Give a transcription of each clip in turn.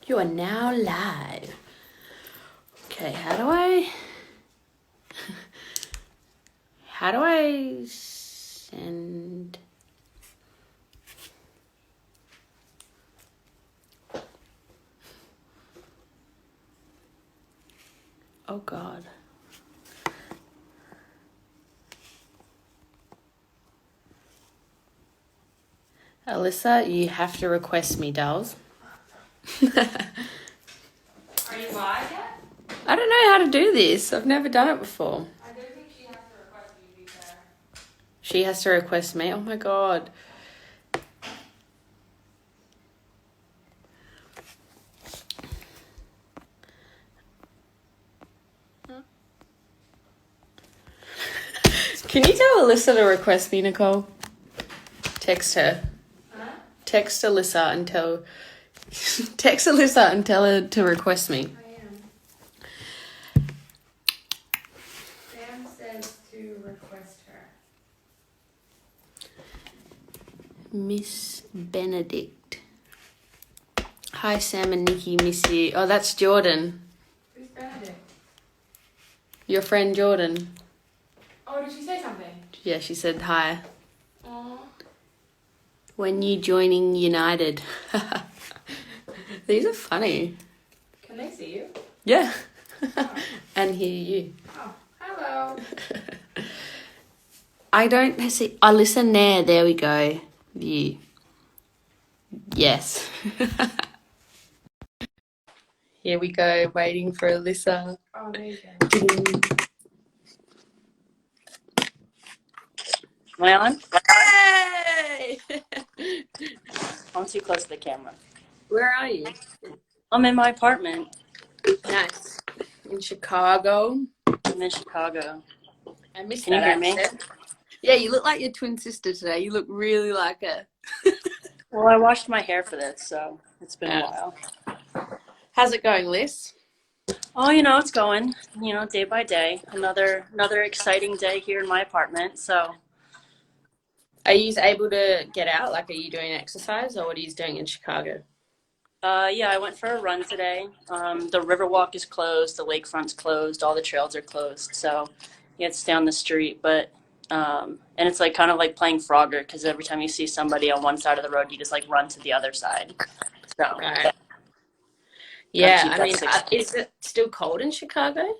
You are now live. Okay, how do I send? Oh God. Alyssa, you have to request me, dolls. Are you live yet? I don't know how to do this. I've never done it before. I do think she has to request you to be fair. She has to request me. Oh my God. Can you tell Alyssa to request me, Nicole? Text her. Huh? Text Alyssa and tell her to request me. I am. Sam says to request her. Miss Benedict. Hi, Sam and Nikki, miss you. Oh, that's Jordan. Who's Benedict? Your friend Jordan. Oh, did she say something? Yeah, she said hi. Aw. When you joining United. These are funny. Can they see you? Yeah. Oh. And hear you. Oh, hello. I don't see Alyssa Naeher. There we go. View. Yes. Here we go, waiting for Alyssa. Oh, there you go. Am I on? Hey! I'm too close to the camera. Where are you? I'm in my apartment. Nice. In Chicago. I'm in Chicago. I missed Can you that hear me? accent. Yeah, you look like your twin sister today. You look really like her. Well, I washed my hair for this, so it's been a while. How's it going, Liz? Oh, it's going, day by day. Another exciting day here in my apartment. So, Are you able to get out? Like, are you doing exercise or what are you doing in Chicago? yeah, I went for a run today. The Riverwalk is closed, the lakefront's closed, all the trails are closed. So, yeah, it's down the street, but and it's like kind of like playing Frogger because every time you see somebody on one side of the road, you just like run to the other side. So, Right. gotta Yeah, keep I that mean, is it still cold in Chicago?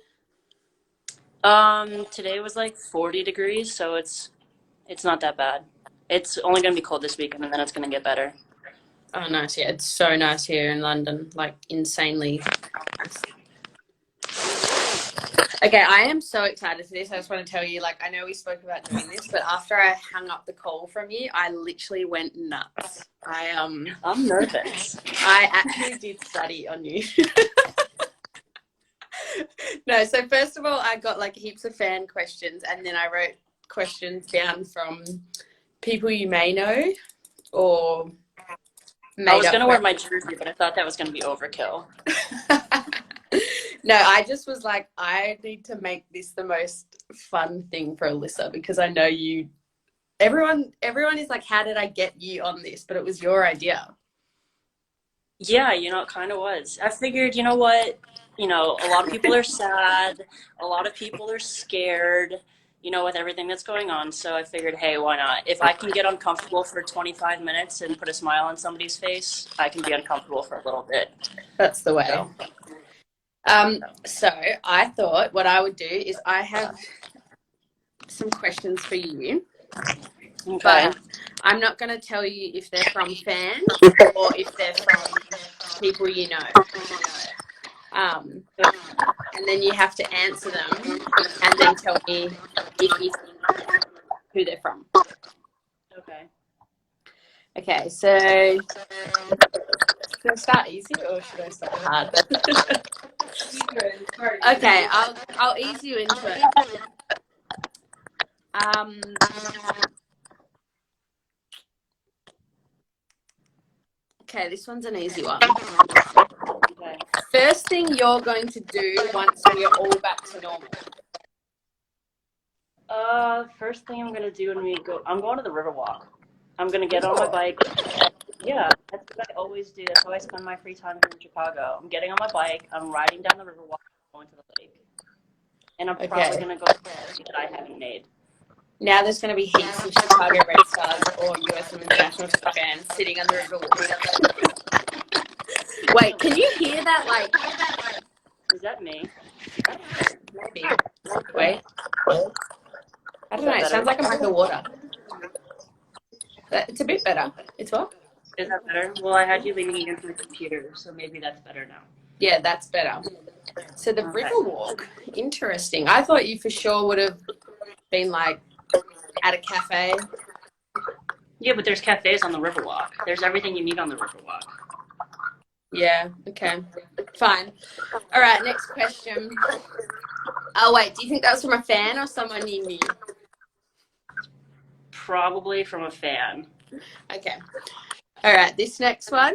Today was like 40 degrees, so it's not that bad. It's only gonna be cold this weekend, and then it's gonna get better. Oh, nice. Yeah, it's so nice here in London. Like, insanely nice. Okay, I am so excited for this. I just want to tell you, like, I know we spoke about doing this, but after I hung up the call from you, I literally went nuts. I'm nervous. I actually did study on you. No, so first of all, I got like heaps of fan questions, and then I wrote questions down from people you may know or I made was up gonna wear friends. my jersey, but I thought that was gonna be overkill. No, I just was like, I need to make this the most fun thing for Alyssa because I know you. Everyone is like, how did I get you on this? But it was your idea. Yeah, it kind of was. I figured, you know what? A lot of people are sad. A lot of people are scared, with everything that's going on. So I figured, hey, why not? If I can get uncomfortable for 25 minutes and put a smile on somebody's face, I can be uncomfortable for a little bit. That's the way. So, So I thought what I would do is I have some questions for you. okay. But I'm not going to tell you if they're from fans or if they're from people you know. And then you have to answer them and then tell me if you think who they're from. Okay. Okay, so should I start easy or should I start hard? Okay, I'll ease you into it. Okay, this one's an easy one. Okay. First thing you're going to do once we're all back to normal. First thing I'm gonna do when I'm going to the Riverwalk. I'm gonna get on my bike. Yeah, that's what I always do. That's how I spend my free time here in Chicago. I'm getting on my bike, I'm riding down the river, going to the lake, and I'm probably Okay. gonna go to a movie that I haven't made. Now there's going to be heaps of Chicago Red Stars or US Women's National Team fans sitting on the river walk. Wait, can you hear that? Like, Is that me? maybe. Wait, I don't Is know. that It sounds better? like I'm underwater. It's a bit better. It's what? Is that better? Well, I had you leaning against my computer, so maybe that's better now. Yeah, that's better. So the Okay. river walk, interesting. I thought you for sure would have been like at a cafe. Yeah, but there's cafes on the Riverwalk. There's everything you need on the Riverwalk. Yeah, okay. Fine. All right, next question. Oh, wait, do you think that was from a fan or someone you knew? Probably from a fan. Okay. All right, this next one.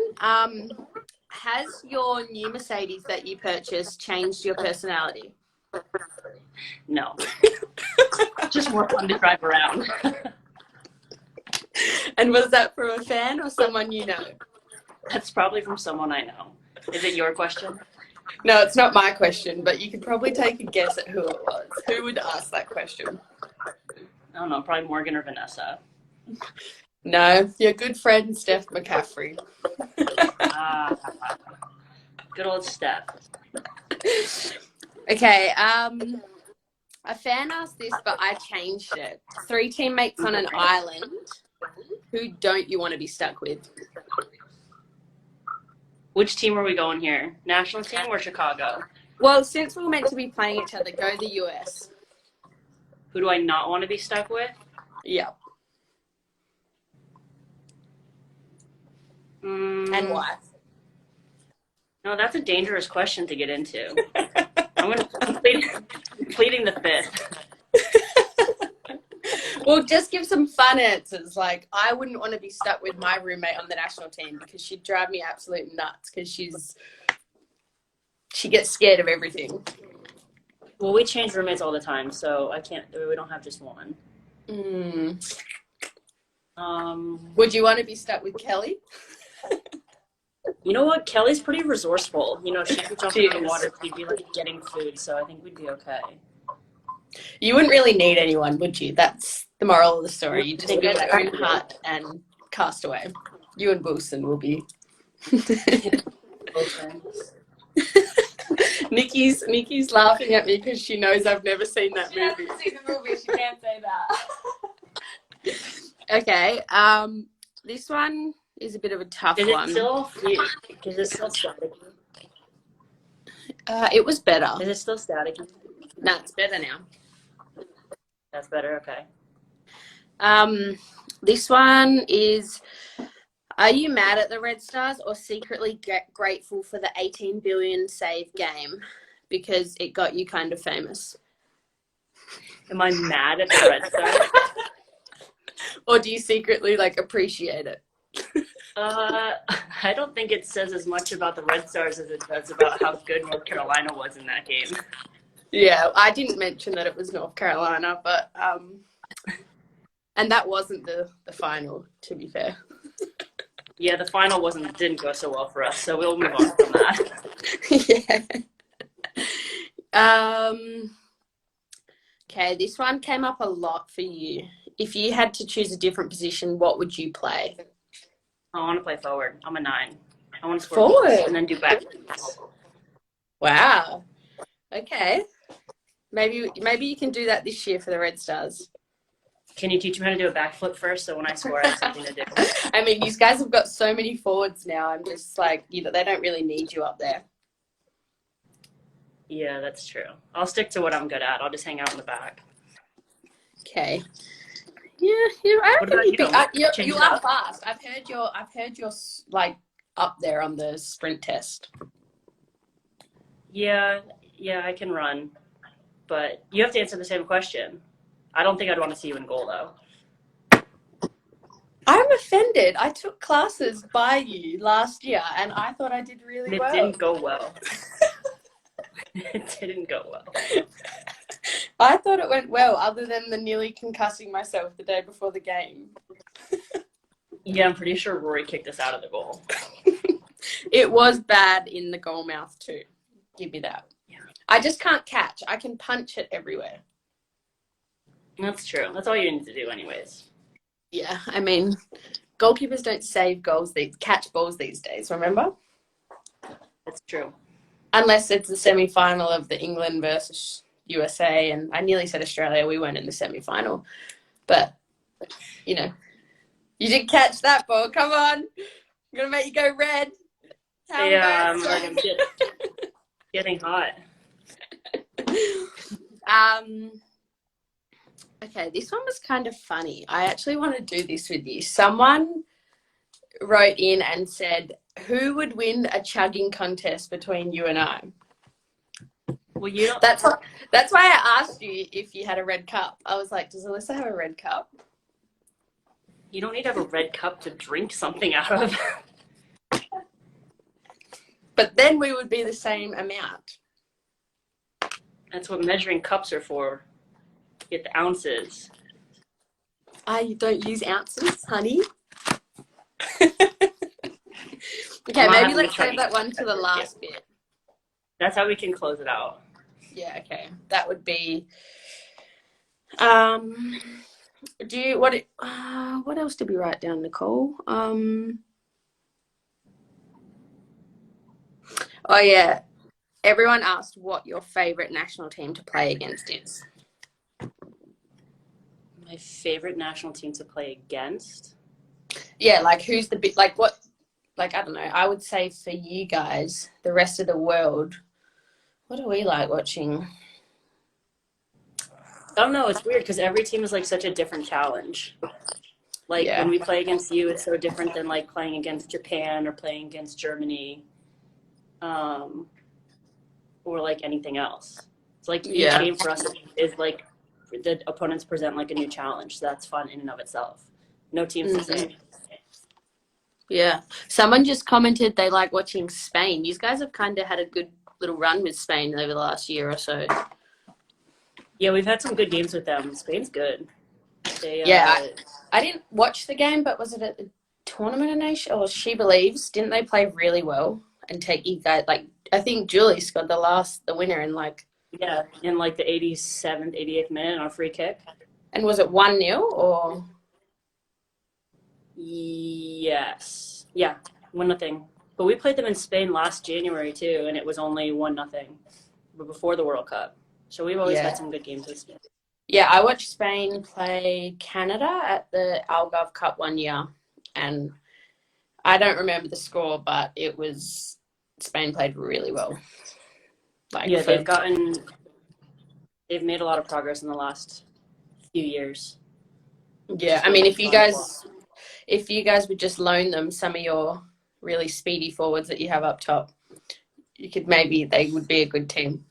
Has your new Mercedes that you purchased changed your personality? No. Just more fun to drive around. And was that from a fan or someone you know? That's probably from someone I know. Is it your question? No, it's not my question, but you could probably take a guess at who it was. Who would ask that question? I don't know, probably Morgan or Vanessa. No, your good friend Steph McCaffrey. Ah, good old Steph. Okay, a fan asked this, but I changed it. 3 teammates on an island. Who don't you want to be stuck with? Which team are we going here? National team or Chicago? Well, since we're meant to be playing each other, go the US. Who do I not want to be stuck with? Yeah. And why? No, that's a dangerous question to get into. I'm pleading the fifth. Well, just give some fun answers. Like, I wouldn't want to be stuck with my roommate on the national team because she'd drive me absolute nuts because she gets scared of everything. Well, we change roommates all the time, so we don't have just one. Would you want to be stuck with Kelly? You know what? Kelly's pretty resourceful. You know, she could jump in the water. She'd be like getting food, so I think we'd be okay. You wouldn't really need anyone, would you? That's the moral of the story. You just be your own hut and cast away. You and Wilson will be. Nikki's laughing at me because she knows I've never seen that movie. She hasn't seen the movie. She can't say that. Okay. This one is a bit of a tough one. Is it still static? It was better. Is it still static? No, it's better now. That's better. Okay. This one is: are you mad at the Red Stars or secretly grateful for the 18 billion save game because it got you kind of famous? Am I mad at the Red Stars? Or do you secretly appreciate it? I don't think it says as much about the Red Stars as it does about how good North Carolina was in that game. Yeah, I didn't mention that it was North Carolina, but and that wasn't the final, to be fair. Yeah, the final didn't go so well for us, so we'll move on from that. Yeah. Okay, this one came up a lot for you. If you had to choose a different position, what would you play? I want to play forward. I'm a 9. I want to score Forward goals and then do back. Wow. Okay. Maybe you can do that this year for the Red Stars. Can you teach me how to do a backflip first so when I score I have something to do? I mean, these guys have got so many forwards now. I'm just like, they don't really need you up there. Yeah, that's true. I'll stick to what I'm good at. I'll just hang out in the back. Okay. Yeah. I What reckon about you? you are fast. I've heard you're up there on the sprint test. Yeah, I can run, but you have to answer the same question. I don't think I'd want to see you in goal though. I'm offended. I took classes by you last year, and I thought I did really well. It didn't go well. It didn't go well. I thought it went well, other than the nearly concussing myself the day before the game. Yeah, I'm pretty sure Rory kicked us out of the goal. It was bad in the goal mouth too. Give me that. Yeah. I just can't catch. I can punch it everywhere. That's true. That's all you need to do anyways. Yeah, I mean, goalkeepers don't save goals, they catch balls these days, remember? That's true. Unless it's the semi-final of the England versus USA, and I nearly said Australia, we weren't in the semi-final. But, you know, you did catch that ball. Come on. I'm going to make you go red. How Yeah, I'm embarrassing. getting hot. Okay, this one was kind of funny. I actually want to do this with you. Someone wrote in and said, who would win a chugging contest between you and I? Well, you don't. That's why I asked you if you had a red cup. I was like, does Alyssa have a red cup? You don't need to have a red cup to drink something out of. But then we would be the same amount. That's what measuring cups are for. Get the ounces. I don't use ounces, honey. Okay, maybe let's save that one to the last bit. That's how we can close it out. Yeah, okay. That would be what else did we write down, Nicole? Oh yeah. Everyone asked what your favorite national team to play against is. My favorite national team to play against? Yeah, like who's the big, like what, like I don't know. I would say for you guys, the rest of the world, what do we like watching? I don't know. It's weird because every team is like such a different challenge. Like when we play against you, it's so different than like playing against Japan or playing against Germany, or like anything else. It's like each game for us is like the opponents present like a new challenge. So that's fun in and of itself. No team's the same. Yeah. Someone just commented they like watching Spain. You guys have kind of had a good little run with Spain over the last year or so. Yeah, we've had some good games with them. Spain's good. I didn't watch the game, but was it at the Tournament of Nations or She Believes? Didn't they play really well and take you guys, like, I think Julie scored the winner in like... Yeah, in like the 87th, 88th minute on a free kick. And was it 1-0 or... Yes. Yeah, 1-0. But we played them in Spain last January too, and it was only 1-0. But before the World Cup. So we've always had some good games with Spain. Yeah, I watched Spain play Canada at the Algarve Cup one year, and I don't remember the score, but it was Spain played really well. Like, yeah, they've made a lot of progress in the last few years. Yeah, I mean, if you guys would just loan them some of your really speedy forwards that you have up top, they would be a good team.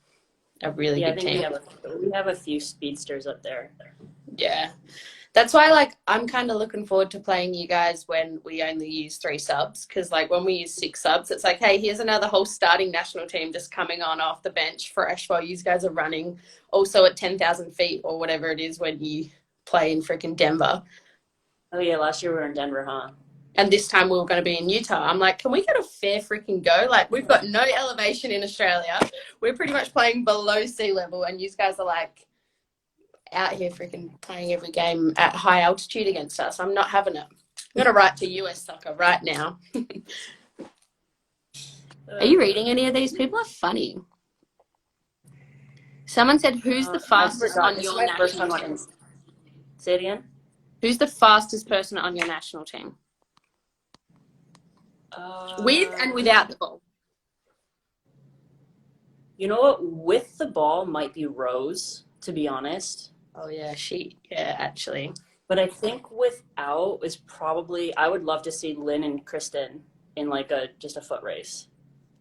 A really good team. We have a few speedsters up there. Yeah. That's why, like, I'm kind of looking forward to playing you guys when we only use 3 subs. Because, like, when we use 6 subs, it's like, hey, here's another whole starting national team just coming on off the bench fresh while you guys are running. Also at 10,000 feet or whatever it is when you play in freaking Denver. Oh, yeah, last year we were in Denver, huh? And this time we were going to be in Utah. I'm like, can we get a fair freaking go? Like, we've got no elevation in Australia. We're pretty much playing below sea level. And you guys are, like, out here freaking playing every game at high altitude against us. I'm not having it. I'm going to write to US Soccer right now. Are you reading any of these? People are funny. Someone said, who's the fastest on your national team? Say it again? Who's the fastest person on your national team? With and without the ball. You know what? With the ball might be Rose, to be honest. Oh, yeah, actually. But I think without is probably, I would love to see Lynn and Kristen in like just a foot race.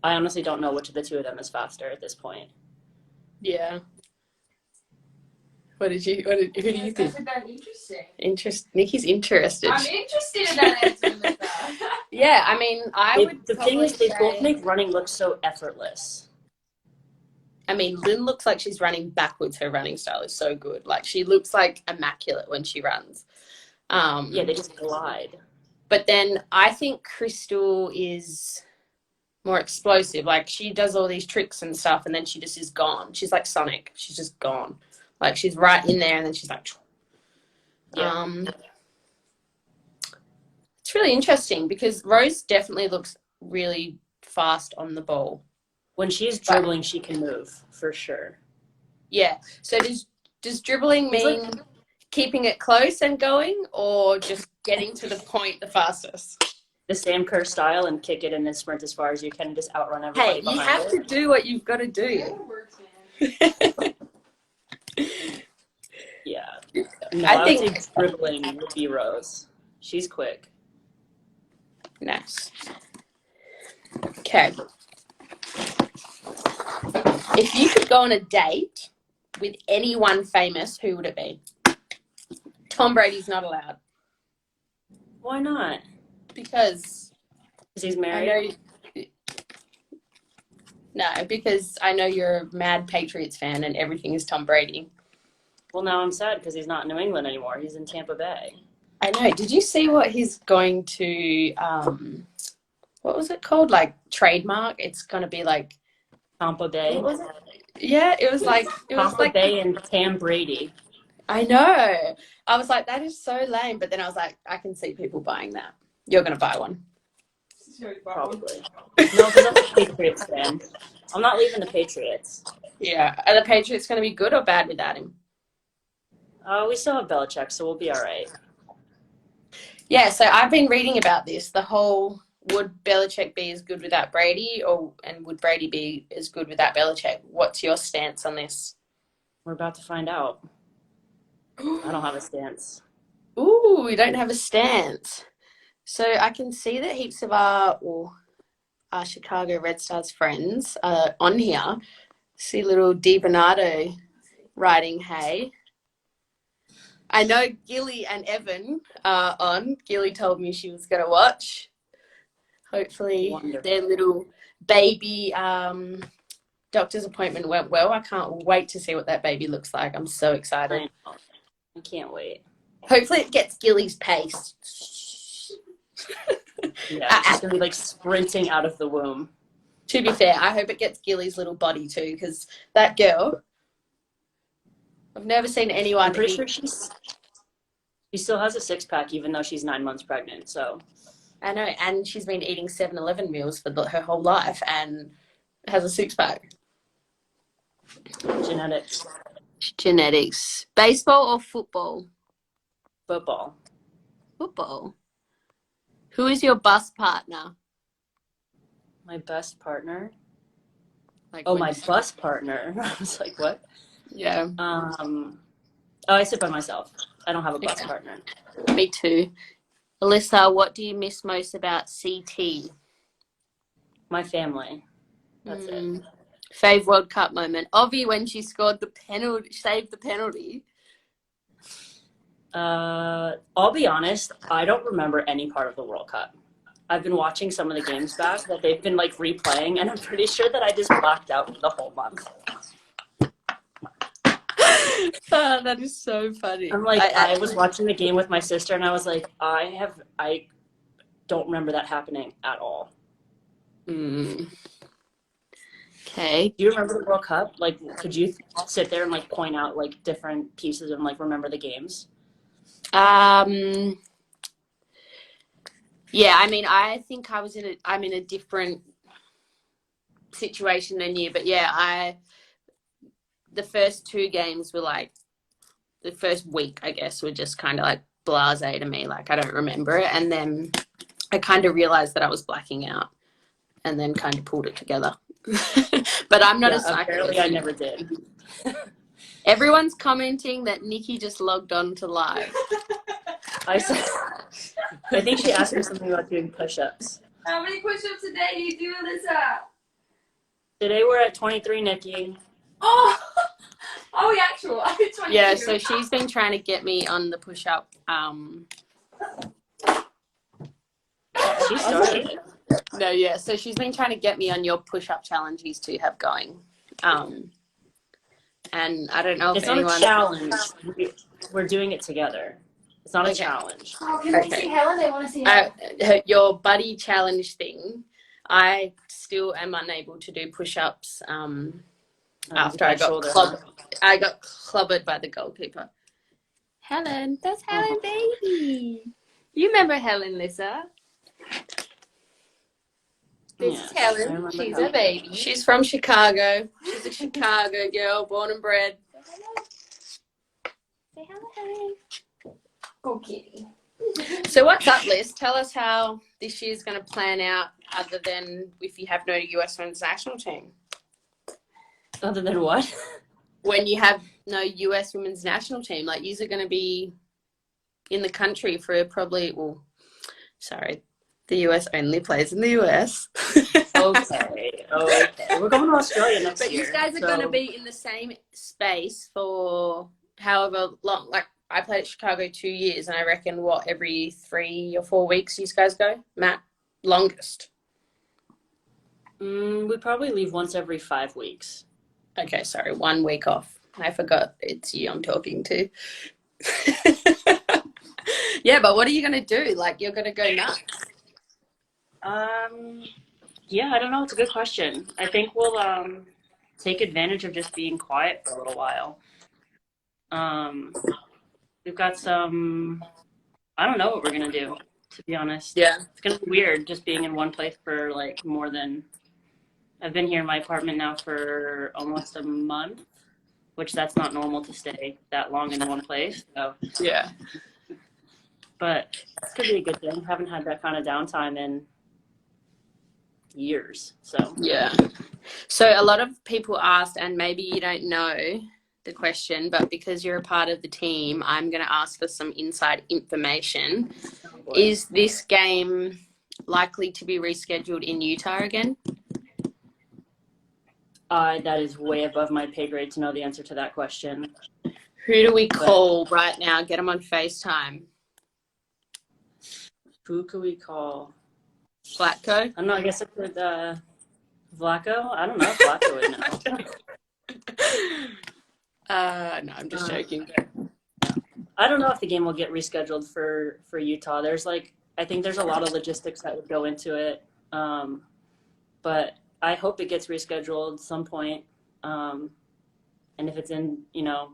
I honestly don't know which of the two of them is faster at this point. Yeah. Who do you think? That's interesting. Nikki's interested. I'm interested in that answer. Yeah, I mean, the thing is, they both make running look so effortless. I mean, Lynn looks like she's running backwards. Her running style is so good. Like, she looks like immaculate when she runs. Yeah, they just glide. But then I think Crystal is more explosive. Like she does all these tricks and stuff, and then she just is gone. She's like Sonic. She's just gone. Like she's right in there, and then she's like, Yeah. It's really interesting because Rose definitely looks really fast on the ball. When she's dribbling, she can move for sure. Yeah. So does dribbling mean keeping it close and going, or just getting to the point the fastest? The same Kerr style and kick it and then sprint as far as you can and just outrun everybody behind you have to do what you've got to do. Yeah. No, I would say dribbling would be Rose. She's quick. Nice. Okay. If you could go on a date with anyone famous, who would it be? Tom Brady's not allowed. Why not? Because he's married? Because I know you're a mad Patriots fan and everything is Tom Brady. Well, now I'm sad because he's not in New England anymore. He's in Tampa Bay. I know. Did you see what he's going to, what was it called? Like trademark? It's going to be like Tampa Bay. What was it? Yeah, it was like Tampa Bay and Tam Brady. I know. I was like, that is so lame. But then I was like, I can see people buying that. You're going to buy one. Probably. No, because I'm a Patriots fan. I'm not leaving the Patriots. Yeah. Are the Patriots going to be good or bad without him? We still have Belichick, so we'll be all right. Yeah, so I've been reading about this. The whole, would Belichick be as good without Brady, and would Brady be as good without Belichick? What's your stance on this? We're about to find out. I don't have a stance. Ooh, you don't have a stance. So I can see that heaps of our Chicago Red Stars friends are on here. See little Di Bernardo writing, hey. I know Gilly and Evan are on. Gilly told me she was going to watch. Hopefully their little baby doctor's appointment went well. I can't wait to see what that baby looks like. I'm so excited. I can't wait. Hopefully it gets Gilly's pace. Yeah, she's going to be like sprinting out of the womb. To be fair, I hope it gets Gilly's little body too, because that girl, I've never seen anyone. I'm pretty sure she still has a six-pack even though she's 9 months pregnant, so. I know, and she's been eating 7-Eleven meals for her whole life and has a six-pack. Genetics. Baseball or football? Football. Football. Who is your bus partner? My best partner? Like my bus partner. I was like, what? Yeah. I sit by myself. I don't have a bus partner. Me too. Alyssa, what do you miss most about CT? My family. That's it. Fave World Cup moment. Ovi when she scored the penalty, saved the penalty. I'll be honest, I don't remember any part of the World Cup. I've been watching some of the games back that they've been like replaying, and I'm pretty sure that I just blacked out for the whole month. That is so funny. I'm like, I was watching the game with my sister, and I was like, I don't remember that happening at all. Okay. Do you remember the World Cup? Like, could you sit there and like point out like different pieces and like remember the games? Yeah, I mean, I think I'm in a different situation than you, but yeah, the first two games were like, the first week, I guess, were just kind of like blasé to me. Like, I don't remember it. And then I kind of realized that I was blacking out and then kind of pulled it together. But I'm not a psycho. Apparently I never did. Everyone's commenting that Nikki just logged on to live. I think she asked me something about doing push-ups. How many push-ups a day do you do, Alyssa? Today we're at 23, Nikki. Oh, yeah, actual. I did 22. Yeah, so she's been trying to get me on the push-up. She started. No, yeah. So she's been trying to get me on your push-up challenge you two have going. And I don't know if it's not a challenge. We're doing it together. It's not a Okay. challenge. Oh, can we see Helen? They want to see Helen. Your buddy challenge thing, I still am unable to do push-ups after I got clobbered by the goalkeeper. Helen, that's Helen, baby. You remember Helen, Lisa? This is Helen. She's a baby. She's from Chicago. She's a Chicago girl, born and bred. Say hello, Helen. Go kitty. So what's up, Liz? Tell us how this year's going to plan out other than if you have no US women's national team. Other than what? When you have no US women's national team, like you're going to be in the country for probably, the US only plays in the US. Okay. We're going to Australia next year. But you guys are going to be in the same space for however long. Like I played at Chicago 2 years, and I reckon every 3 or 4 weeks you guys go, Matt? Longest. We probably leave once every 5 weeks. Okay, sorry, 1 week off. I forgot it's you I'm talking to. Yeah, but what are you going to do? Like, you're going to go nuts. Yeah, I don't know. It's a good question. I think we'll take advantage of just being quiet for a little while. We've got I don't know what we're going to do, to be honest. Yeah. It's going to be weird just being in one place for like more than, I've been here in my apartment now for almost a month, which that's not normal to stay that long in one place. So Yeah. But it could be a good thing. Haven't had that kind of downtime in years. So yeah. So a lot of people asked, and maybe you don't know the question, but because you're a part of the team, I'm going to ask for some inside information. Is this game likely to be rescheduled in Utah again? That is way above my pay grade to know the answer to that question. Who do we call right now? Get them on FaceTime. Who could we call? Flatco? I don't know. I guess it could Vlaco. I don't know if Vlaco would know. No, I'm just joking. I don't know if the game will get rescheduled for Utah. I think there's a lot of logistics that would go into it. But I hope it gets rescheduled some point. And if it's in,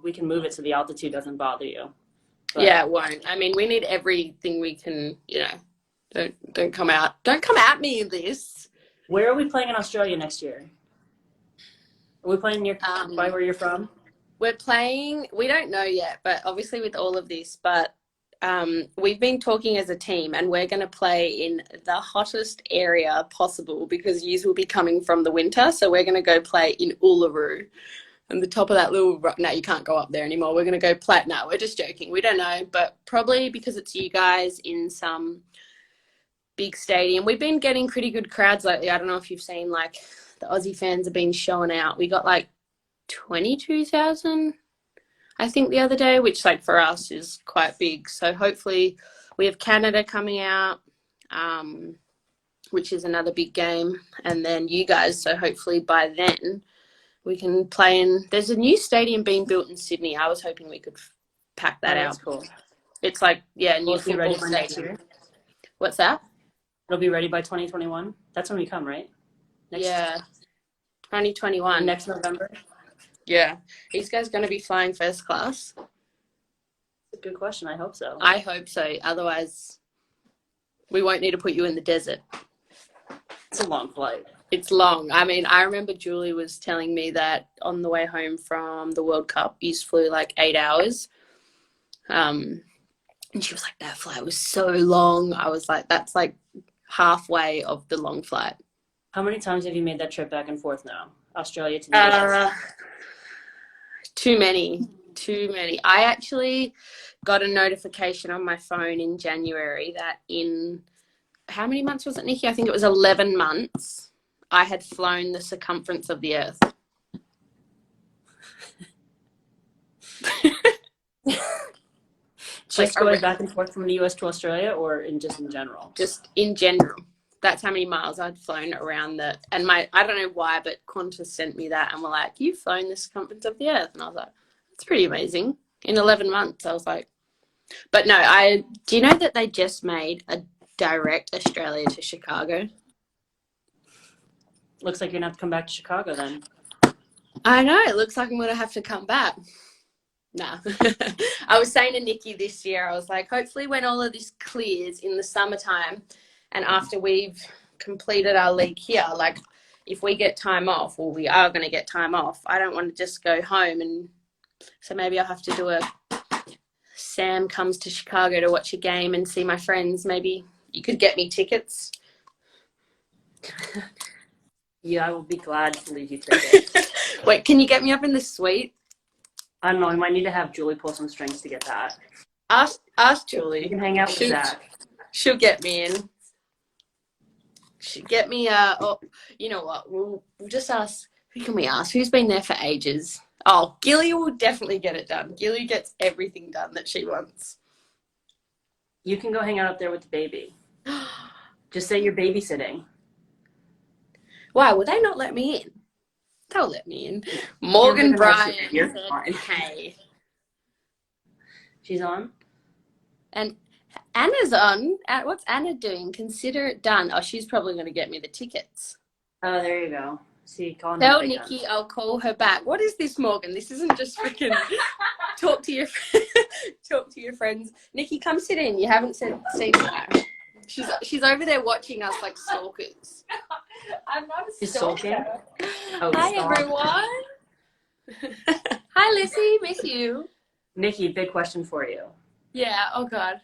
we can move it so the altitude doesn't bother you. But yeah, it won't. I mean, we need everything we can, don't come at me, Liz. Where are we playing in Australia next year? Are we playing by where you're from? We're playing, we don't know yet, but obviously with all of this, but we've been talking as a team, and we're going to play in the hottest area possible because yous will be coming from the winter. So we're going to go play in Uluru. And the top of that little rock. No, you can't go up there anymore. We're going to go no, we're just joking. We don't know, but probably because it's you guys in some big stadium. We've been getting pretty good crowds lately. I don't know if you've seen, like, the Aussie fans have been showing out. We got like 22,000, I think, the other day, which, like, for us is quite big. So hopefully we have Canada coming out, which is another big game, and then you guys. So hopefully by then we can play in. There's a new stadium being built in Sydney. I was hoping we could pack that out. That's cool. It's like, new Will it be ready football by next stadium. year? What's that? It'll be ready by 2021. That's when we come, right? Yeah, 2021. Next November. Yeah. These guys going to be flying first class? That's a good question. I hope so. I hope so. Otherwise, we won't need to put you in the desert. It's a long flight. It's long. I mean, I remember Julie was telling me that on the way home from the World Cup, you flew like 8 hours. And she was like, that flight was so long. I was like, that's like halfway of the long flight. How many times have you made that trip back and forth now? Australia to the US? Too many. I actually got a notification on my phone in January that in, how many months was it, Nikki? I think it was 11 months. I had flown the circumference of the earth. Just going back and forth from the US to Australia, or just in general? Just in general. That's how many miles I'd flown around and I don't know why, but Qantas sent me that and were like, you've flown the circumference of the earth. And I was like, that's pretty amazing. In 11 months, I was like, But no, do you know that they just made a direct Australia to Chicago? Looks like you're gonna have to come back to Chicago then. I know. It looks like I'm gonna have to come back. Nah. I was saying to Nikki this year, I was like, hopefully when all of this clears in the summertime and after we've completed our league here, like if we get time off, or we are going to get time off, I don't want to just go home. And so maybe I'll have to do a Sam comes to Chicago to watch a game and see my friends. Maybe you could get me tickets. Yeah, I will be glad to leave you tickets. Wait, can you get me up in the suite? I don't know. We might need to have Julie pull some strings to get that. Ask Julie. You can hang out with Zach. She'll get me in. She'll get me. Oh, you know what? We'll just ask. Who can we ask? Who's been there for ages? Oh, Gilly will definitely get it done. Gilly gets everything done that she wants. You can go hang out up there with the baby. Just say you're babysitting. Why would they not let me in? They'll let me in. Morgan Bryan said, hey. She's on? And Anna's on. What's Anna doing? Consider it done. Oh, she's probably going to get me the tickets. Oh, there you go. See, Tell Nikki I'll call her back. What is this, Morgan? This isn't just freaking talk to your friends. Nikki, come sit in. You haven't seen her. She's over there watching us like stalkers. I'm not a stalker. Oh, hi, everyone. Hi, Lissy. Miss you. Nikki, big question for you. Yeah. Oh, God.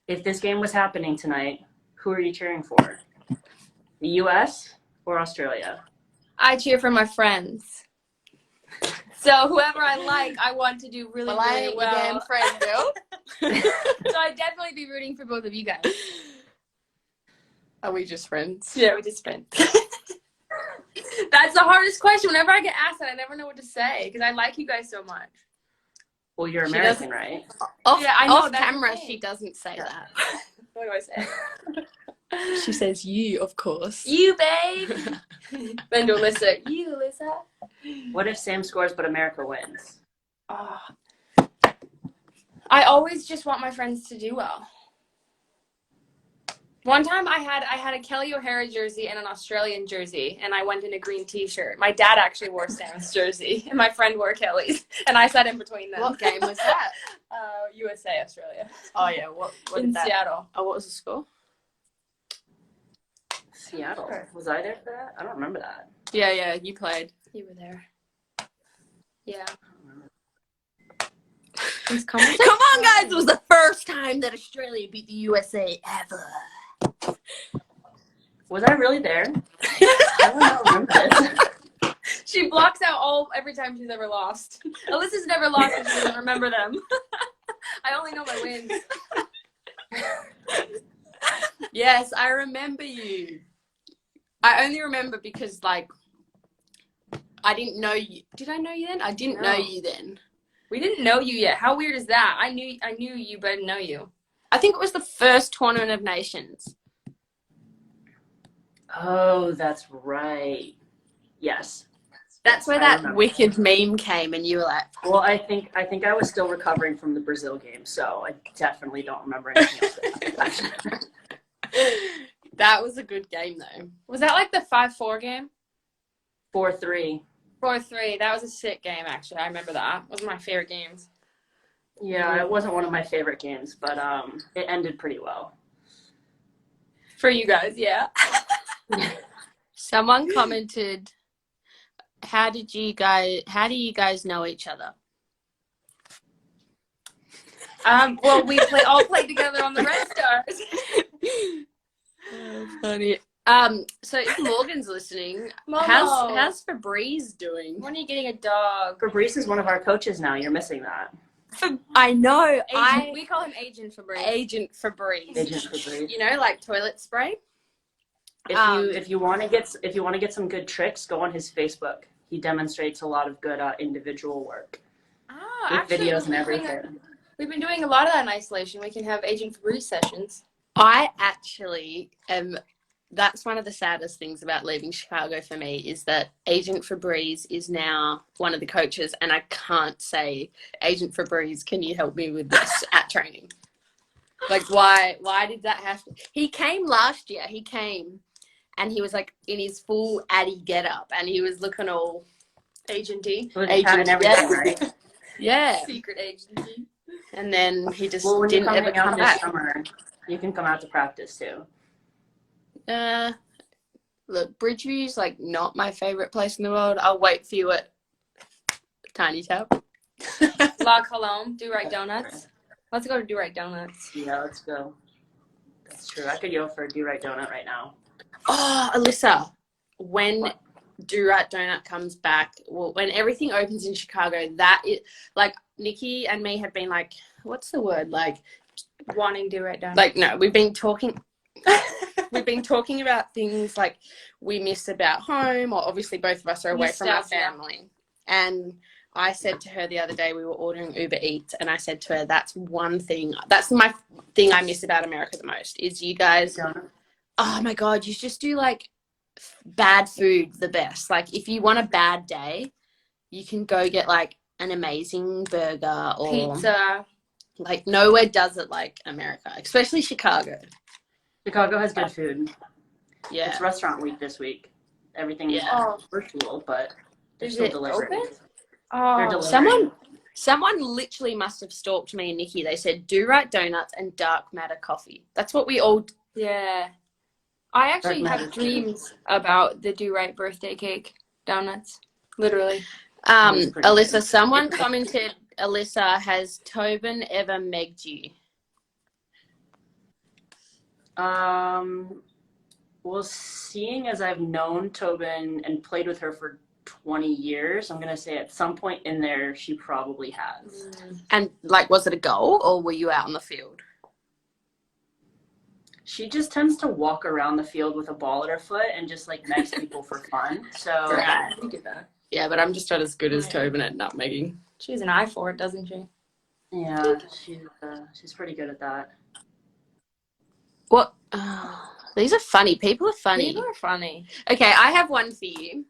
If this game was happening tonight, who are you cheering for? The U.S. or Australia? I cheer for my friends. So whoever I like, I want to do really, really well. I ain't your damn friend, Bill. So I'd definitely be rooting for both of you guys. Are we just friends? Yeah, we're just friends. That's the hardest question. Whenever I get asked that, I never know what to say because I like you guys so much. Well, you're American, right? Yeah, I know. Off camera, she doesn't say that. What do I say? She says you, of course. You, babe. Then to Alyssa. You, Alyssa. What if Sam scores but America wins? Oh. I always just want my friends to do well. One time I had a Kelly O'Hara jersey and an Australian jersey, and I went in a green T-shirt. My dad actually wore Sam's jersey, and my friend wore Kelly's, and I sat in between them. What game was that? USA, Australia. Oh yeah, what in Seattle. Oh, what was the score? Seattle. Was I there for that? I don't remember that. Yeah, you played. You were there. Yeah. Come on, guys! It was the first time that Australia beat the USA ever. Was I really there? I don't remember this. She blocks out every time she's ever lost. Alyssa's never lost and she doesn't remember them. I only know my wins. Yes, I remember you. I only remember because, like, I didn't know you. Did I know you then? I didn't know you then. We didn't know you yet. How weird is that? I knew you, but I didn't know you. I think it was the first Tournament of Nations. Oh, that's right. Yes. That's where that wicked meme came, and you were like, well, I think I was still recovering from the Brazil game, so I definitely don't remember anything else. That was a good game, though. Was that like the 5-4 game? 4-3. 4-3. That was a sick game, actually. I remember that. It was one of my favorite games. Yeah, it wasn't one of my favorite games, but it ended pretty well. For you guys, yeah. Someone commented, how do you guys know each other? Well, we all played together on the Red Stars. Oh, funny. So if Morgan's listening, Momo. how's Febreze doing? When are you getting a dog? Fabrice is one of our coaches now. You're missing that. I know. We call him Agent Febreze. Agent Febreze. Agent Fabrice. You know, like toilet spray. If you want to get some good tricks, go on his Facebook. He demonstrates a lot of good individual work with videos and everything. We've been doing a lot of that in isolation. We can have Agent Febreze sessions. I actually am that's one of the saddest things about leaving Chicago for me is that Agent Febreze is now one of the coaches, and I can't say, Agent Febreze, can you help me with this at training? Like, why did that have to? He came last year. He came, and he was like in his full Addy getup, and he was looking all agenty. Agent and everything, right? yeah. Secret agency. And then he just Well, when you didn't ever out come this back. summer, you can come out to practice too. Look, Bridgeview's like not my favorite place in the world. I'll wait for you at Tiny Tap. La Colombe, Do Right Donuts. Let's go to Do Right Donuts. Yeah, let's go. That's true. I could go for a Do Right Donut right now. Oh, Alyssa, when Do Right Donut comes back, well, when everything opens in Chicago, that is like Nikki and me have been like, what's the word? Like Wanting Do Right Donuts. Like, no, we've been talking about things like we miss about home, or obviously both of us are away from our family. And I said to her the other day, we were ordering Uber Eats, and I said to her, that's one thing, that's my thing I miss about America the most, is you guys, oh my God, you just do like bad food the best. Like if you want a bad day, you can go get like an amazing burger or pizza. Like nowhere does it like America, especially Chicago. Chicago has good food. Yeah. It's restaurant week this week. Everything is virtual, but they're still delivering. Oh, someone literally must have stalked me and Nikki. They said Do Right Donuts and Dark Matter Coffee. That's what we all. Yeah. I actually have dreams about the Do Right birthday cake donuts. Literally. Alyssa, someone commented, Alyssa, has Tobin ever megged you? Well, seeing as I've known Tobin and played with her for 20 years, I'm going to say at some point in there, she probably has. And, like, was it a goal or were you out on the field? She just tends to walk around the field with a ball at her foot and just, like, next people for fun. So, right. We did that. Yeah, but I'm just not as good as Tobin at nutmegging. She has an eye for it, doesn't she? Yeah, she's pretty good at that. What? These are funny. People are funny. People are funny. Okay, I have one for you.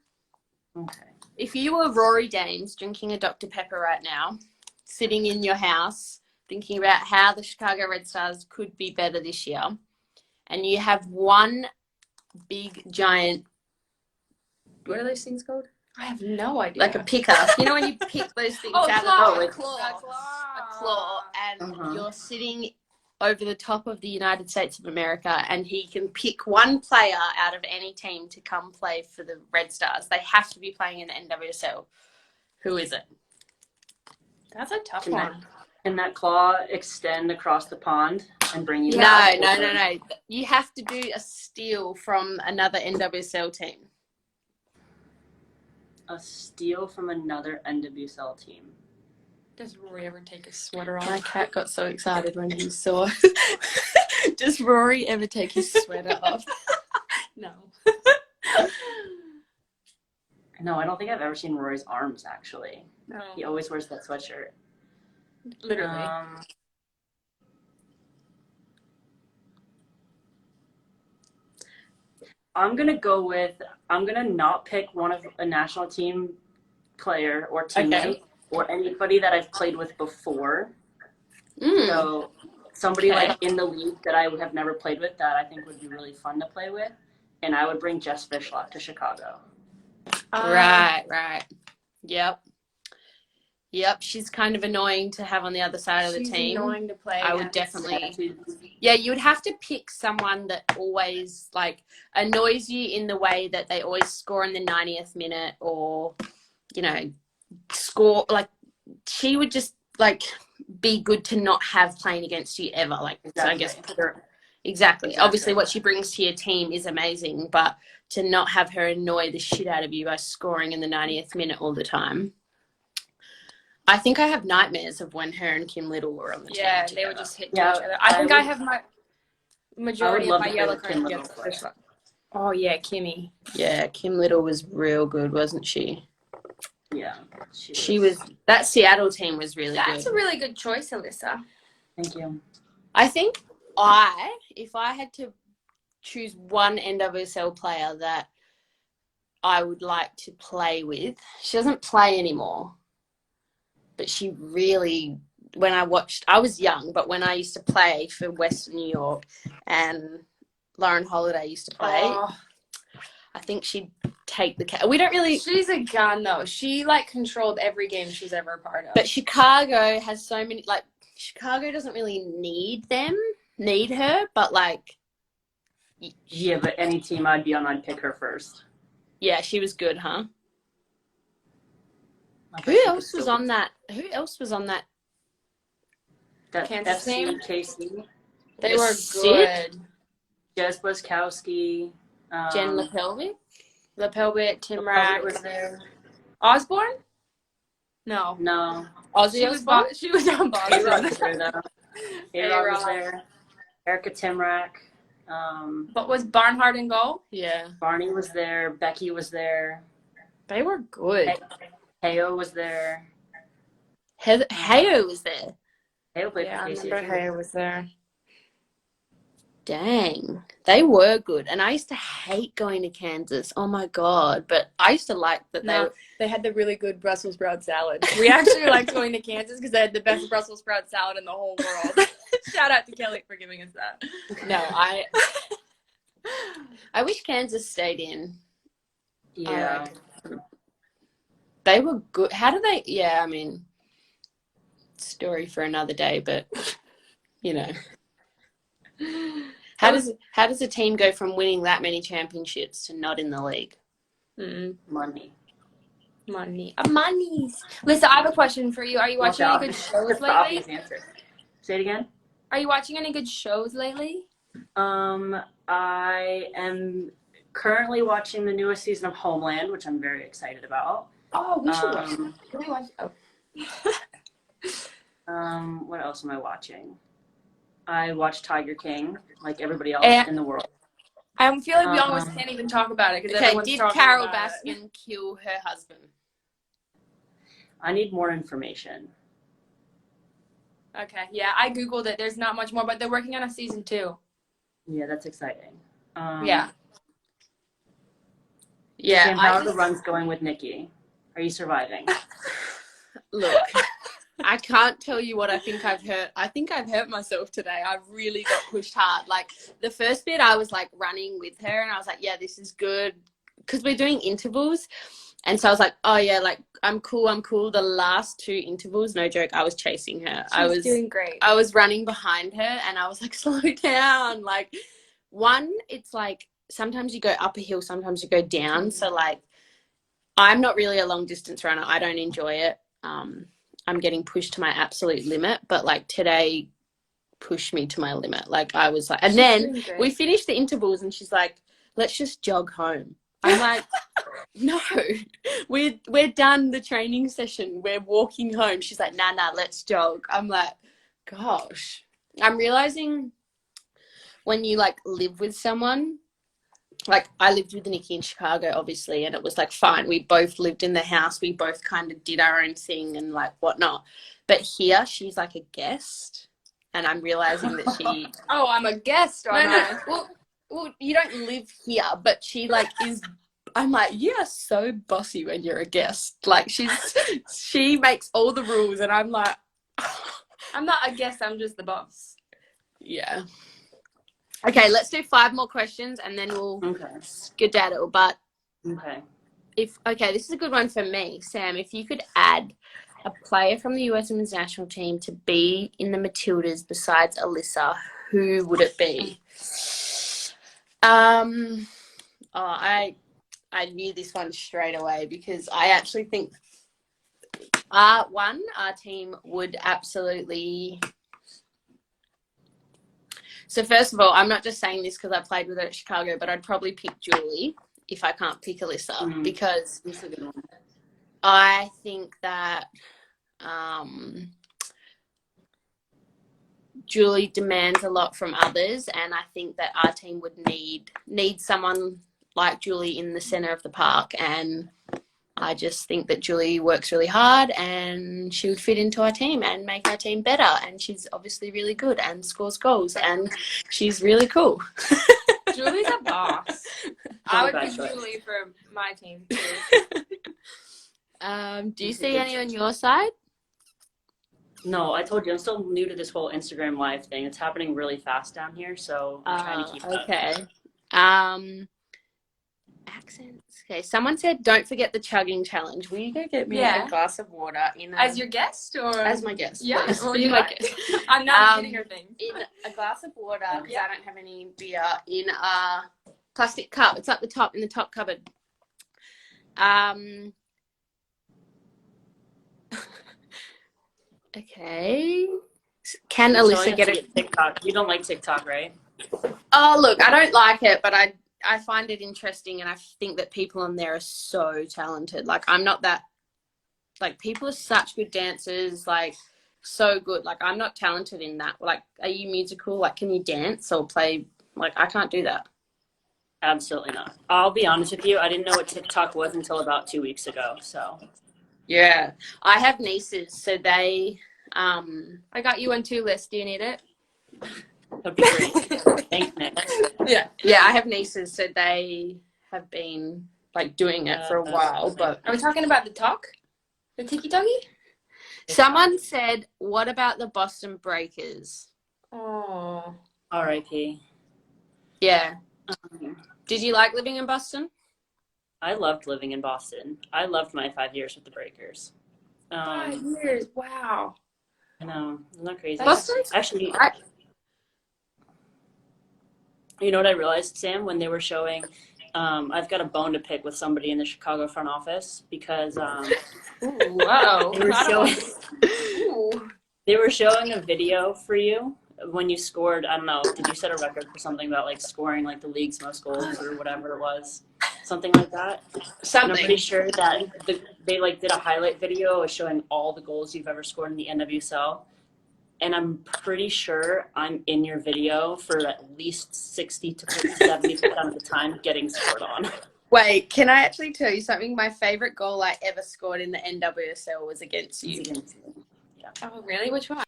Okay. If you were Rory Dames drinking a Dr. Pepper right now, sitting in your house, thinking about how the Chicago Red Stars could be better this year, and you have one big, giant, what are those things called? I have no idea. Like a picker. You know when you pick those things out of a a claw, and you're sitting over the top of the United States of America, and he can pick one player out of any team to come play for the Red Stars. They have to be playing in the NWSL. Who is it? That's a tough one. Can that claw extend across the pond and bring you back? No. You have to do a steal from another NWSL team. A steal from another NWSL team. Does Rory ever take his sweater off? My cat got so excited when he saw. Does Rory ever take his sweater off? No. No, I don't think I've ever seen Rory's arms, actually. No. He always wears that sweatshirt. Literally. I'm going to not pick one of a national team player or teammate or anybody that I've played with before. So somebody like in the league that I have never played with that I think would be really fun to play with. And I would bring Jess Fishlock to Chicago. Right. Yep. She's kind of annoying to have on the other side of the team. She's annoying to play. I would definitely. Yeah, you would have to pick someone that always like annoys you in the way that they always score in the 90th minute, or score like she would just like be good to not have playing against you ever. Like exactly. So I guess put her exactly. Obviously, what she brings to your team is amazing, but to not have her annoy the shit out of you by scoring in the 90th minute all the time. I think I have nightmares of when her and Kim Little were on the team. Yeah, they would just hit each other. I think I have my majority of my yellow cards against Fishlock. Oh, yeah, Kimmy. Yeah, Kim Little was real good, wasn't she? Yeah. She was. That Seattle team was really good. That's a really good choice, Alyssa. Thank you. I think if I had to choose one NWSL player that I would like to play with, she doesn't play anymore, but she really, when I was young, but when I used to play for Western New York and Lauren Holiday used to play, I think she'd take the we don't really. She's a gun though. She like controlled every game she's ever a part of. But Chicago has so many, like, Chicago doesn't really need her, but like. Yeah, but any team I'd be on, I'd pick her first. Yeah, she was good, huh? Like, Who else was on that? That Kansas FC team? KC. They were Sid? good. Jess Blazkowski. Jen Lepelvic? Tim Lepelvic Rack. was there. Osborne? No. No. Ozzy Osbourne? She was on A-Rod Boston. was there, though. A-Rod was there. Erica Timrack. But was Barnhart in goal? Yeah. Barney was there. Becky was there. They were good. Heo was there. Hayo was there. Heo played Yeah, for I KC. remember Hay was there. Dang. They were good. And I used to hate going to Kansas. Oh, my God. But I used to like that They had the really good Brussels sprout salad. We actually liked going to Kansas because they had the best Brussels sprout salad in the whole world. Shout out to Kelly for giving us that. No, I wish Kansas stayed in. Yeah. They were good. How do they? Yeah, I mean, story for another day, but you know, how does a team go from winning that many championships to not in the league? Money. Monies. Lisa, I have a question for you. Are you watching any good shows That's the lately? obvious answer. Say it again. Are you watching any good shows lately? I am currently watching the newest season of Homeland, which I'm very excited about. Oh, we should watch. Can we watch? Oh. What else am I watching? I watch Tiger King, like everybody else in the world. I feel like we almost can't even talk about it because everyone's did talking Carol about Baskin kill her husband? I need more information. Okay, yeah, I googled it. There's not much more, but they're working on a season 2. Yeah, that's exciting. Yeah. Sam, how are the runs going with Nikki? Are you surviving? Look, I can't tell you what I think I've hurt. I think I've hurt myself today. I really got pushed hard. Like, the first bit, I was, like, running with her, and I was like, yeah, this is good. Because we're doing intervals. And so I was like, oh, yeah, like, I'm cool. The last 2 intervals, no joke, I was chasing her. I was doing great. I was running behind her, and I was like, slow down. Like, one, it's like, sometimes you go up a hill, sometimes you go down. So, like, I'm not really a long-distance runner. I don't enjoy it. I'm getting pushed to my absolute limit, but like today pushed me to my limit. Like I was like, and then we finished the intervals and she's like, let's just jog home. I'm like, no, we're done the training session. We're walking home. She's like, nah, let's jog. I'm like, gosh, I'm realizing when you like live with someone, like I lived with Nikki in Chicago, obviously, and it was like fine. We both lived in the house. We both kind of did our own thing and like whatnot. But here, she's like a guest, and I'm realizing that she. Oh, I'm a guest. No. Well, you don't live here, but she like is. I'm like, you're so bossy when you're a guest. Like she makes all the rules, and I'm like, I'm not a guest. I'm just the boss. Yeah. Okay, let's do 5 more questions and then we'll skedaddle. But this is a good one for me, Sam. If you could add a player from the US Women's National Team to be in the Matildas besides Alyssa, who would it be? I knew this one straight away because I actually think our team would absolutely. So first of all, I'm not just saying this because I played with her at Chicago, but I'd probably pick Julie if I can't pick Alyssa because I think that Julie demands a lot from others, and I think that our team would need someone like Julie in the center of the park, and I just think that Julie works really hard and she would fit into our team and make our team better. And she's obviously really good and scores goals and she's really cool. Julie's a boss. I would pick Julie for my team too. Do you see any on your side? No, I told you I'm still new to this whole Instagram live thing. It's happening really fast down here, so I'm trying to keep up. Okay. Accents. Okay, someone said don't forget the chugging challenge. Will you go get me a glass of water as your guest or as my guest? Yeah, please. well, you like it. I'm not getting her thing. In a glass of water because I don't have any beer in a plastic cup. It's up the top in the top cupboard. Okay. Can Alyssa get it? TikTok. You don't like TikTok, right? Oh, look, I don't like it, but I find it interesting, and I think that people on there are so talented. Like, I'm not that. Like, people are such good dancers, like, so good. Like, I'm not talented in that. Like, are you musical? Like, can you dance or play? Like, I can't do that. Absolutely not. I'll be honest with you. I didn't know what TikTok was until about 2 weeks ago. So. Yeah, I have nieces, so they. I got you on 2 lists. Do you need it? That'd be great. Thanks, Nick. Yeah, I have nieces, so they have been like doing it for a while. But are we talking about the talk, the tiki doggy? Someone said, "What about the Boston Breakers?" Oh, R.I.P. Yeah. Did you like living in Boston? I loved living in Boston. I loved my 5 years with the Breakers. 5 years! Wow. I know, isn't that crazy? Boston's actually. You know what I realized, Sam, when they were showing, I've got a bone to pick with somebody in the Chicago front office because they were showing a video for you when you scored. I don't know, did you set a record for something about like scoring like the league's most goals or whatever it was? Something like that. Something. And I'm pretty sure that they like did a highlight video of showing all the goals you've ever scored in the NWSL. And I'm pretty sure I'm in your video for at least 60 to 70% of the time getting scored on. Wait, can I actually tell you something? My favorite goal I ever scored in the NWSL was against you. Yeah. Oh, really? Which one?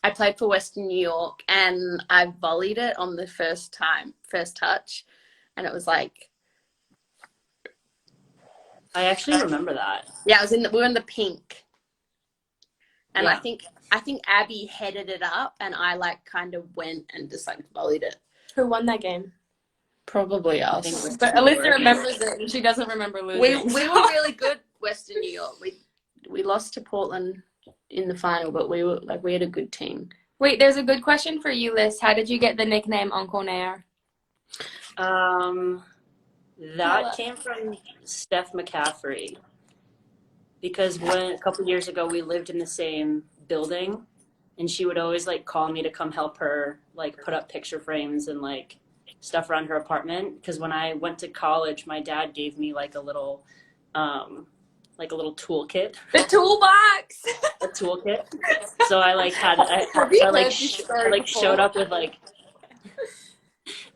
I played for Western New York, and I volleyed it on the first touch, and it was like. I actually remember that. Yeah, we were in the pink, and I think Abby headed it up, and I like kind of went and just like volleyed it. Who won that game? Probably us. But Alyssa remembers it, and she doesn't remember losing. We were really good, Western New York. We lost to Portland in the final, but we had a good team. Wait, there's a good question for you, Liz. How did you get the nickname Uncle Naeher? That came from Steph McCaffrey, because a couple years ago we lived in the same building, and she would always like call me to come help her like put up picture frames and like stuff around her apartment. Because when I went to college, my dad gave me like a little toolkit. The toolbox. A toolkit. So I showed up with like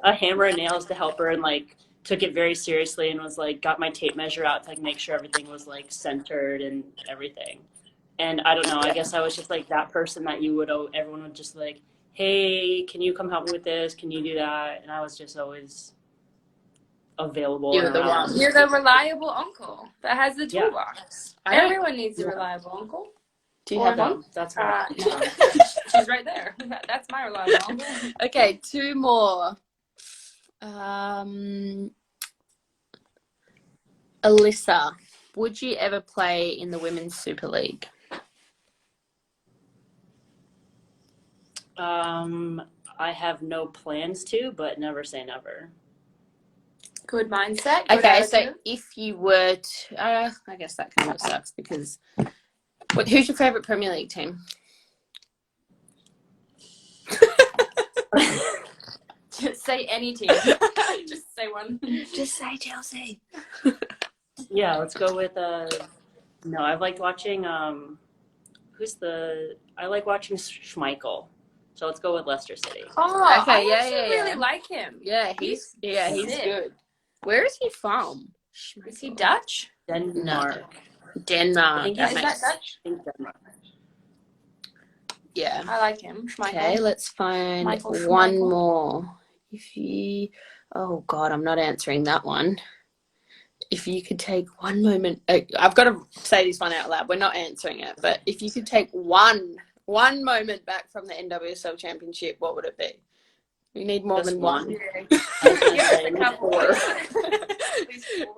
a hammer and nails to help her, and like took it very seriously, and was like got my tape measure out to like make sure everything was like centered and everything. And I don't know, I guess I was just like that person that everyone would just like, hey, can you come help me with this? Can you do that? And I was just always available. You're the reliable uncle that has the toolbox. Yeah. Everyone needs a reliable uncle. Do you have one? That's right. She's right there. That's my reliable uncle. Okay, 2 more. Alyssa, would you ever play in the Women's Super League? I have no plans to, but never say never. Good mindset. Good attitude. So if you were to, I guess that kind of sucks because who's your favorite Premier League team? Just say any team. Just say one. Just say Chelsea. Yeah, let's go with no, I've liked watching I like watching Schmeichel. So let's go with Leicester City. Oh, okay, I really like him. Yeah, he's good. Where is he from? Is he Dutch? Denmark. Denmark. Is that Dutch? I think Denmark. Yeah. I like him. Okay, let's find Michael one Schmeichel. more. Oh God, I'm not answering that one. If you could take one moment, I've got to say this one out loud. We're not answering it, but if you could take one moment back from the NWSL Championship, what would it be? We need more Just than one. I was gonna say, a couple. four. At least 4.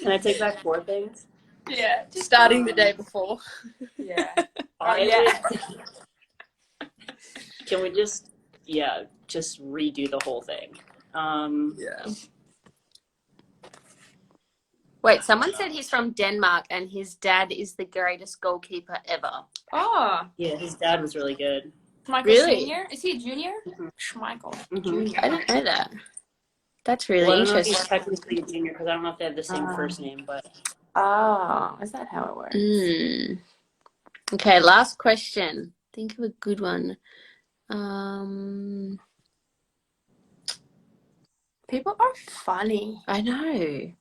Can I take back 4 things? Yeah. Starting the day before. Yeah. I would. Can we just redo the whole thing? Yeah. Wait, someone said he's from Denmark and his dad is the greatest goalkeeper ever. Oh. Yeah, his dad was really good. Schmeichel Really? Senior? Is he a junior? Mhm. Schmeichel Mhm. Junior. I didn't know that. That's really Well, I don't know if interesting. he's technically a junior because I don't know if they have the same first name, but Oh, is that how it works? Okay, last question. Think of a good one. People are funny. I know.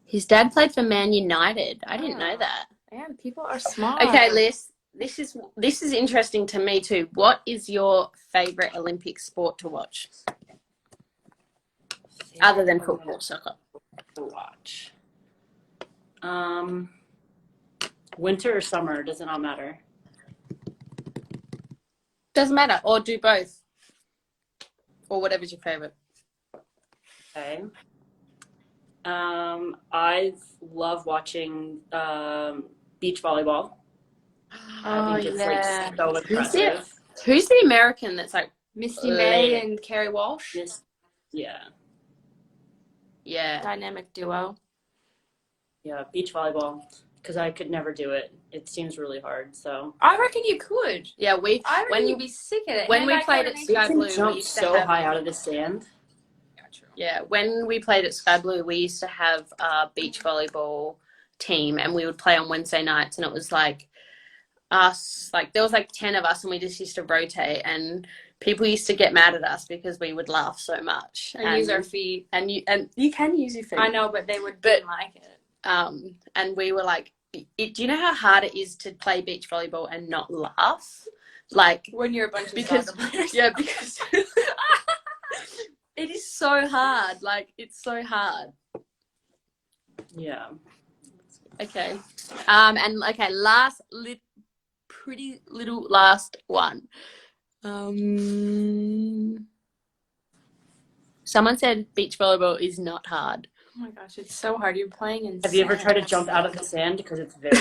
His dad played for Man United. I didn't know that. Man, people are smart. Okay, Liz, this is interesting to me too. What is your favorite Olympic sport to watch? Other than football, soccer. to watch. Winter or summer, does it not matter? Doesn't matter. Or do both. Or whatever's your favorite. Okay. I love watching beach volleyball. I think it's like so impressive. Who's the American that's like Misty May and Carrie Walsh. Yeah. Yeah. Dynamic duo. Yeah, beach volleyball. Because I could never do it. It seems really hard. So I reckon you could. Yeah, I reckon you'd be sick at it. When we played at Sky Blue, we jump used to so have, high out of the sand. Yeah, when we played at Sky Blue, we used to have a beach volleyball team, and we would play on Wednesday nights, and it was like us, like there was like 10 of us, and we just used to rotate, and people used to get mad at us because we would laugh so much and use our feet. And you can use your feet. I know, but they didn't like it. And we were like, do you know how hard it is to play beach volleyball and not laugh? Like When you're a bunch of soccer players. Yeah, because it is so hard. Like it's so hard. Yeah. Okay. And okay, last pretty little last one. Someone said beach volleyball is not hard. Oh my gosh, it's so hard. You're playing in Have you ever tried to jump out of the sand? Because it's very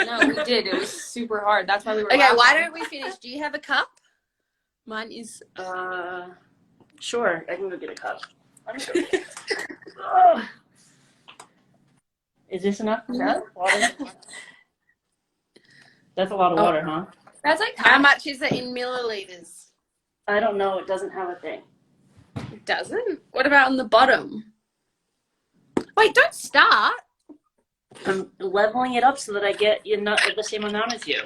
No, we did. It was super hard. That's why we were Okay, laughing. why don't we finish? Do you have a cup? Mine is Sure, I can go get a cup. Oh. Is this enough? Water? That's a lot of water, huh? That's like how much is it in milliliters? I don't know. It doesn't have a thing. It doesn't? What about on the bottom? Wait, don't start. I'm leveling it up so that I get the same amount as you.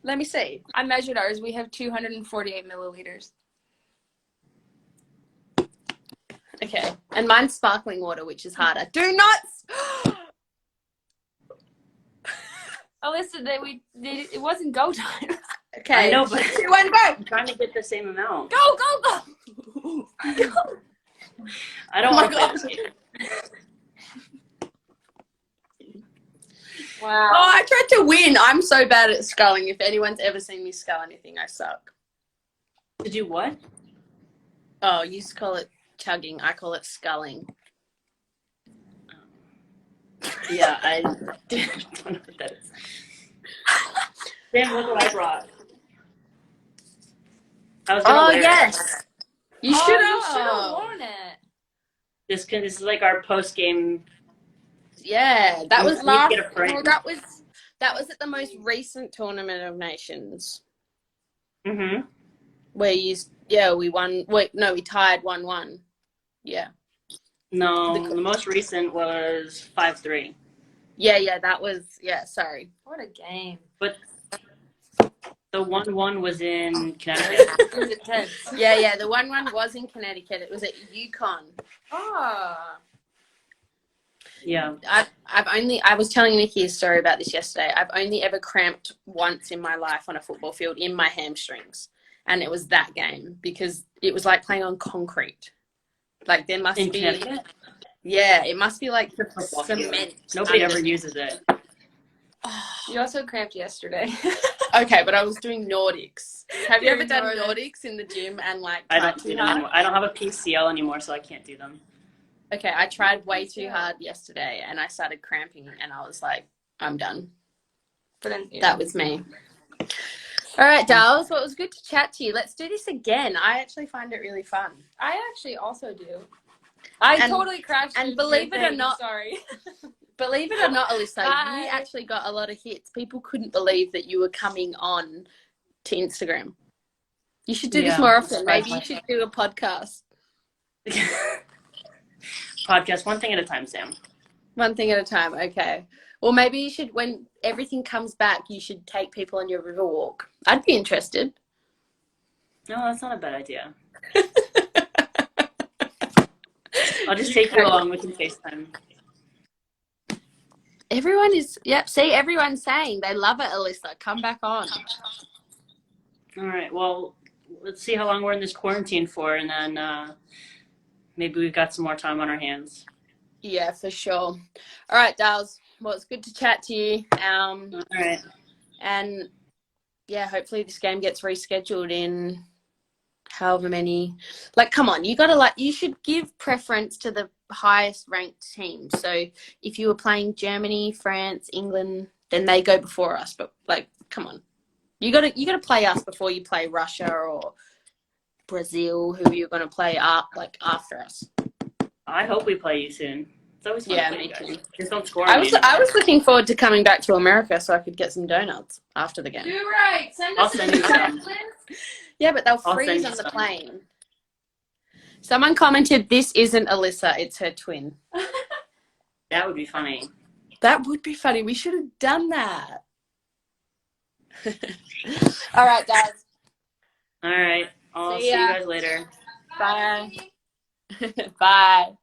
Let me see. I measured ours. We have 248 milliliters. Okay. And mine's sparkling water, which is harder. Do not. Alyssa, it wasn't go time. Okay. I know, but 2, 1, go. I'm trying to get the same amount. Go. I don't want to play this game. Wow. Oh, I tried to win. I'm so bad at sculling. If anyone's ever seen me scull anything, I suck. To do what? Oh, you call it chugging. I call it sculling. Yeah, I don't know what that is. Sam, look what I brought. I was gonna wear yes. it. You should You should have worn it. This is like our post game. Yeah, that We was need to last. get a frame. Well, that was at the most recent Tournament of Nations Mm-hmm. where we won. Wait, no, we tied 1-1. Yeah. No, the most recent was 5-3. Yeah, that was sorry. What a game. But the 1-1 was in Connecticut. It was intense. Yeah, the 1-1 was in Connecticut. It was at UConn. Ah. Yeah. I was telling Nikki a story about this yesterday. I've only ever cramped once in my life on a football field in my hamstrings. And it was that game because it was like playing on concrete. Like there must In be, Connecticut? yeah, it must be like The football field. cement. Nobody ever uses it. You also cramped yesterday. Okay, but I was doing Nordics. Have you ever Doing done Nordics. Nordics in the gym and like I tried don't too do them hard? anymore. I don't have a PCL anymore, so I can't do them. Okay, I tried way too hard yesterday and I started cramping and I was like, I'm done. But then, That was me. All right, Darls. Well, it was good to chat to you. Let's do this again. I actually find it really fun. I actually also do. I And- totally crashed. and into believe your it or thing, not- sorry. Believe it or not, Alyssa, Bye. you actually got a lot of hits. People couldn't believe that you were coming on to Instagram. You should do this more often. Maybe you should do a podcast. Podcast, one thing at a time, Sam. One thing at a time. Okay. Well, maybe you should, when everything comes back, you should take people on your river walk. I'd be interested. No, that's not a bad idea. I'll just take you along. We can FaceTime. Everyone is, yep. See, everyone's saying they love it, Alyssa. Come back on. All right. Well, let's see how long we're in this quarantine for, and then maybe we've got some more time on our hands. Yeah, for sure. All right, Dals. Well, it's good to chat to you. All right. And yeah, hopefully this game gets rescheduled in however many. Like, come on, you should give preference to the highest ranked team. So if you were playing Germany, France, England, then they go before us. But like, come on, you gotta play us before you play Russia or Brazil, who you're gonna play after us. I hope we play you soon. It's always fun to play you guys. Just don't score. I was looking forward to coming back to America so I could get some donuts after the game. You're right. I'll send you some. Yeah, but they'll I'll freeze send on you the some. plane. Someone commented, "This isn't Alyssa, it's her twin." That would be funny. That would be funny. We should have done that. All right, guys. All right. I'll see you ya. guys later. Bye. Bye.